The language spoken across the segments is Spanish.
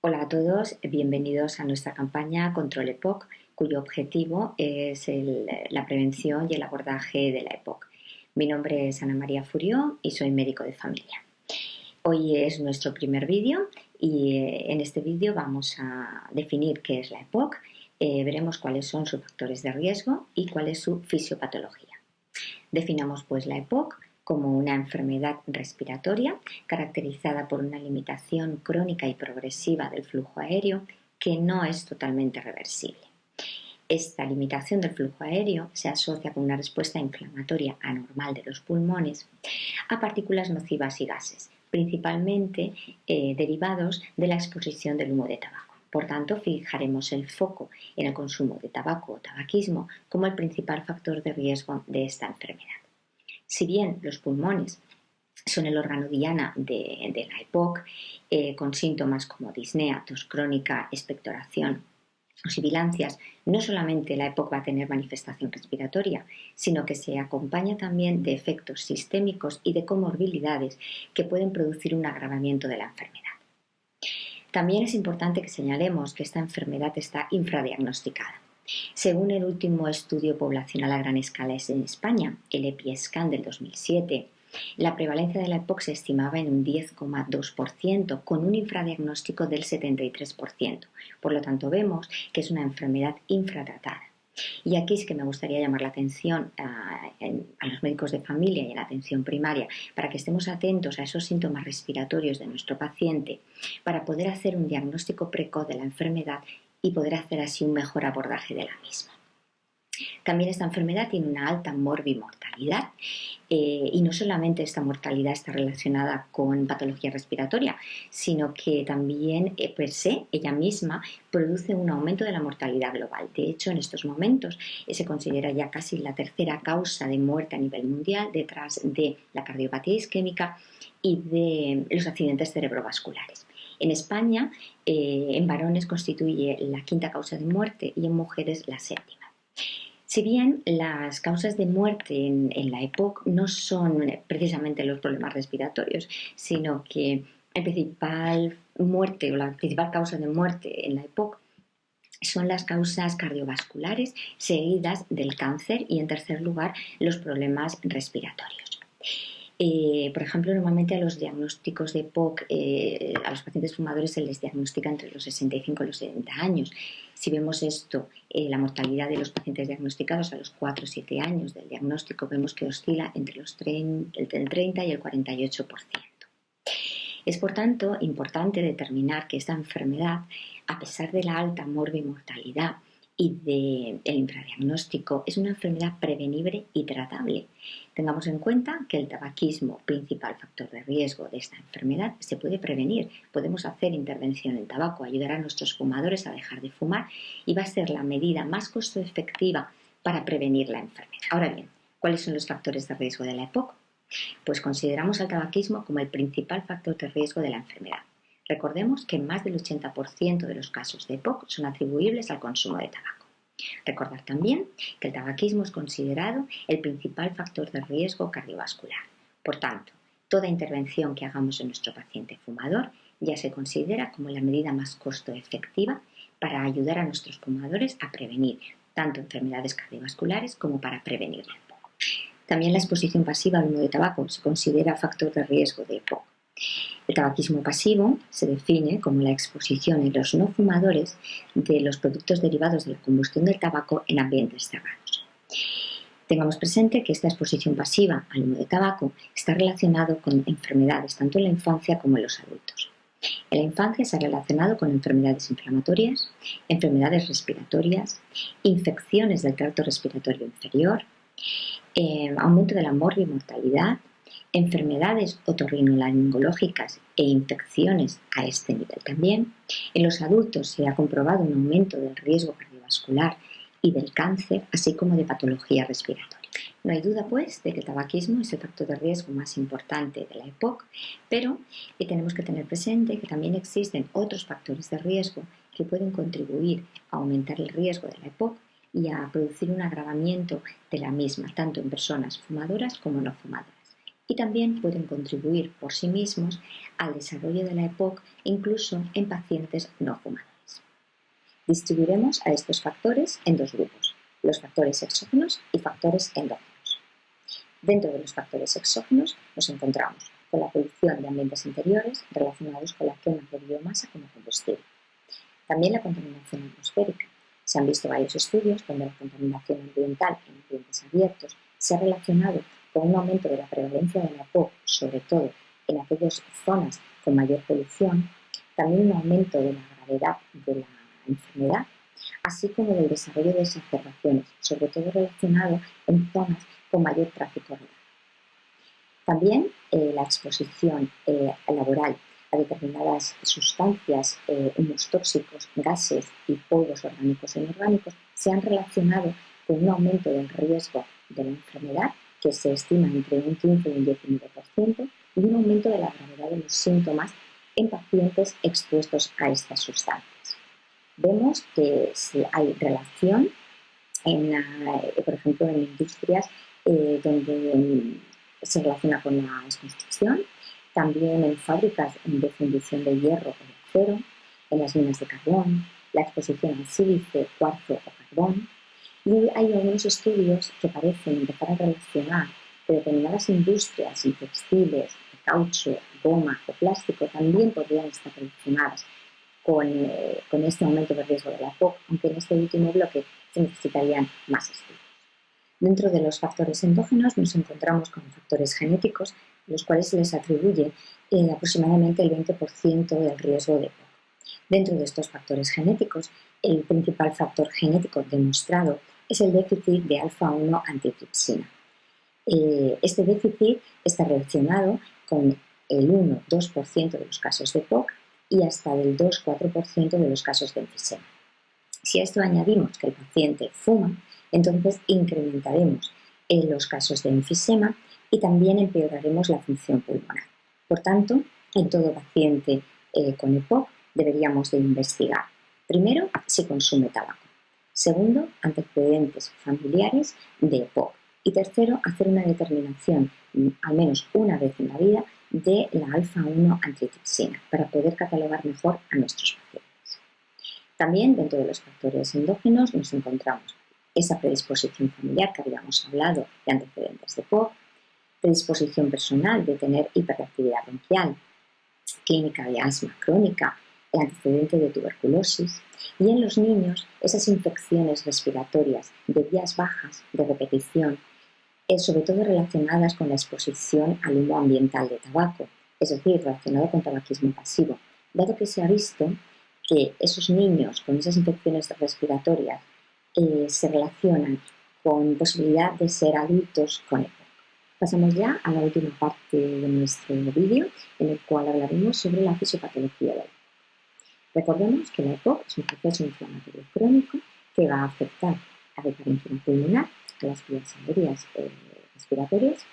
Hola a todos, bienvenidos a nuestra campaña Control EPOC, cuyo objetivo es la prevención y el abordaje de la EPOC. Mi nombre es Ana María Furió y soy médico de familia. Hoy es nuestro primer vídeo y en este vídeo vamos a definir qué es la EPOC, veremos cuáles son sus factores de riesgo y cuál es su fisiopatología. Definamos pues la EPOC como una enfermedad respiratoria caracterizada por una limitación crónica y progresiva del flujo aéreo que no es totalmente reversible. Esta limitación del flujo aéreo se asocia con una respuesta inflamatoria anormal de los pulmones a partículas nocivas y gases, principalmente derivados de la exposición del humo de tabaco. Por tanto, fijaremos el foco en el consumo de tabaco o tabaquismo como el principal factor de riesgo de esta enfermedad. Si bien los pulmones son el órgano diana de la EPOC, con síntomas como disnea, tos crónica, expectoración o sibilancias, no solamente la EPOC va a tener manifestación respiratoria, sino que se acompaña también de efectos sistémicos y de comorbilidades que pueden producir un agravamiento de la enfermedad. También es importante que señalemos que esta enfermedad está infradiagnosticada. Según el último estudio poblacional a gran escala en España, el EPIESCAN del 2007, la prevalencia de la EPOC se estimaba en un 10,2%, con un infradiagnóstico del 73%. Por lo tanto, vemos que es una enfermedad infratratada. Y aquí es que me gustaría llamar la atención a los médicos de familia y a la atención primaria para que estemos atentos a esos síntomas respiratorios de nuestro paciente para poder hacer un diagnóstico precoz de la enfermedad y poder hacer así un mejor abordaje de la misma. También esta enfermedad tiene una alta morbimortalidad y no solamente esta mortalidad está relacionada con patología respiratoria, sino que también per se, ella misma, produce un aumento de la mortalidad global. De hecho, en estos momentos se considera ya casi la tercera causa de muerte a nivel mundial, detrás de la cardiopatía isquémica y de los accidentes cerebrovasculares. En España, en varones constituye la quinta causa de muerte y en mujeres la séptima. Si bien las causas de muerte en la EPOC no son precisamente los problemas respiratorios, sino que la principal causa de muerte en la EPOC son las causas cardiovasculares seguidas del cáncer y, en tercer lugar, los problemas respiratorios. Por ejemplo, normalmente a los diagnósticos de EPOC, a los pacientes fumadores se les diagnostica entre los 65 y los 70 años. Si vemos esto, la mortalidad de los pacientes diagnosticados a los 4 o 7 años del diagnóstico, vemos que oscila entre el 30 y el 48%. Es, por tanto, importante determinar que esta enfermedad, a pesar de la alta morbimortalidad y del infradiagnóstico, es una enfermedad prevenible y tratable. Tengamos en cuenta que el tabaquismo, principal factor de riesgo de esta enfermedad, se puede prevenir. Podemos hacer intervención en tabaco, ayudar a nuestros fumadores a dejar de fumar y va a ser la medida más costo efectiva para prevenir la enfermedad. Ahora bien, ¿cuáles son los factores de riesgo de la EPOC? Pues consideramos al tabaquismo como el principal factor de riesgo de la enfermedad. Recordemos que más del 80% de los casos de EPOC son atribuibles al consumo de tabaco. Recordar también que el tabaquismo es considerado el principal factor de riesgo cardiovascular. Por tanto, toda intervención que hagamos en nuestro paciente fumador ya se considera como la medida más costo efectiva para ayudar a nuestros fumadores a prevenir tanto enfermedades cardiovasculares como para prevenir la EPOC. También la exposición pasiva al humo de tabaco se considera factor de riesgo de EPOC. El tabaquismo pasivo se define como la exposición en los no fumadores de los productos derivados de la combustión del tabaco en ambientes cerrados. Tengamos presente que esta exposición pasiva al humo de tabaco está relacionado con enfermedades tanto en la infancia como en los adultos. En la infancia se ha relacionado con enfermedades inflamatorias, enfermedades respiratorias, infecciones del tracto respiratorio inferior, aumento de la morbimortalidad, enfermedades otorrinolaringológicas e infecciones a este nivel también. En los adultos se ha comprobado un aumento del riesgo cardiovascular y del cáncer, así como de patología respiratoria. No hay duda, pues, de que el tabaquismo es el factor de riesgo más importante de la EPOC, pero tenemos que tener presente que también existen otros factores de riesgo que pueden contribuir a aumentar el riesgo de la EPOC y a producir un agravamiento de la misma, tanto en personas fumadoras como no fumadoras. y también pueden contribuir por sí mismos al desarrollo de la EPOC incluso en pacientes no fumadores. Distribuiremos a estos factores en dos grupos, los factores exógenos y factores endógenos. Dentro de los factores exógenos nos encontramos con la producción de ambientes interiores relacionados con la quema de biomasa como combustible. También la contaminación atmosférica. Se han visto varios estudios donde la contaminación ambiental en ambientes abiertos se ha relacionado con un aumento de la prevalencia de la EPOC, sobre todo en aquellas zonas con mayor polución, también un aumento de la gravedad de la enfermedad, así como del desarrollo de exacerbaciones, sobre todo relacionado en zonas con mayor tráfico rural. También la exposición laboral a determinadas sustancias, humos tóxicos, gases y polvos orgánicos e inorgánicos se han relacionado con un aumento del riesgo de la enfermedad, que se estima entre un 15 y un 19%, y un aumento de la gravedad de los síntomas en pacientes expuestos a estas sustancias. Vemos que si hay relación, por ejemplo, en industrias donde se relaciona con la construcción, también en fábricas de fundición de hierro o de acero, en las minas de carbón, la exposición al sílice, cuarzo o carbón. Y hay algunos estudios que parecen empezar a relacionar que determinadas industrias y textiles, de caucho, goma o plástico también podrían estar relacionadas con este aumento de riesgo de la EPOC, aunque en este último bloque se necesitarían más estudios. Dentro de los factores endógenos nos encontramos con factores genéticos, los cuales se les atribuye aproximadamente el 20% del riesgo de EPOC. Dentro de estos factores genéticos, el principal factor genético demostrado es el déficit de alfa-1 antitripsina. Este déficit está relacionado con el 1-2% de los casos de EPOC y hasta del 2-4% de los casos de enfisema. Si a esto añadimos que el paciente fuma, entonces incrementaremos los casos de enfisema y también empeoraremos la función pulmonar. Por tanto, en todo paciente con EPOC deberíamos de investigar, primero, si consume tabaco, segundo, antecedentes familiares de EPOC y tercero, hacer una determinación al menos una vez en la vida de la alfa-1 antitripsina para poder catalogar mejor a nuestros pacientes. También dentro de los factores endógenos nos encontramos esa predisposición familiar que habíamos hablado de antecedentes de EPOC, predisposición personal de tener hiperactividad bronquial, clínica de asma crónica, el antecedente de tuberculosis y en los niños esas infecciones respiratorias de vías bajas de repetición, sobre todo relacionadas con la exposición al humo ambiental de tabaco, es decir, relacionado con tabaquismo pasivo, dado que se ha visto que esos niños con esas infecciones respiratorias se relacionan con posibilidad de ser adultos con EPOC. Pasamos ya a la última parte de nuestro vídeo, en el cual hablaremos sobre la fisiopatología de la EPOC. Recordemos que la EPOC es un proceso inflamatorio crónico que va a afectar a la parénquima pulmonar, a las vías aéreas respiratorias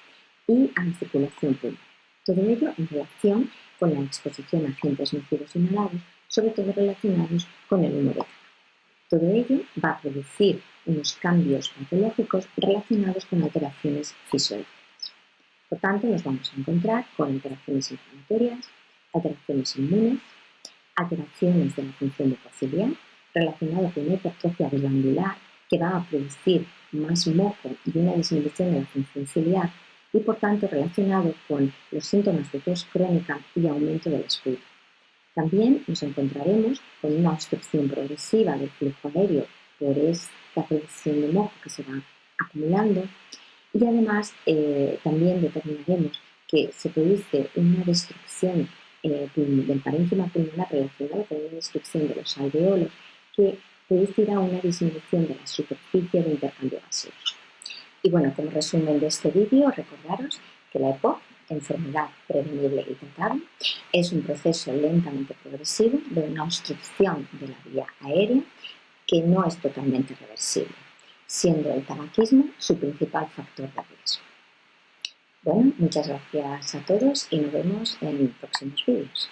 y a la circulación pulmonar. Todo ello en relación con la exposición a agentes nocivos inhalados, sobre todo relacionados con el humo de tabaco. Todo ello va a producir unos cambios patológicos relacionados con alteraciones fisiológicas. Por tanto, nos vamos a encontrar con alteraciones inflamatorias, alteraciones inmunes, alteraciones de la función mucociliar relacionadas con una hipertrofia glandular que va a producir más moco y una disminución de la función ciliar y por tanto relacionado con los síntomas de tos crónica y aumento del esputo. También nos encontraremos con una obstrucción progresiva del flujo aéreo por esta producción de moco que se va acumulando y además también determinaremos que se produce una destrucción del parénquima pulmonar relacionada con una destrucción de los alveolos que producirá una disminución de la superficie de intercambio gaseoso. Y bueno, como resumen de este vídeo, recordaros que la EPOC, enfermedad prevenible y tratable, es un proceso lentamente progresivo de una obstrucción de la vía aérea que no es totalmente reversible, siendo el tabaquismo su principal factor de riesgo. Bueno, muchas gracias a todos y nos vemos en próximos vídeos.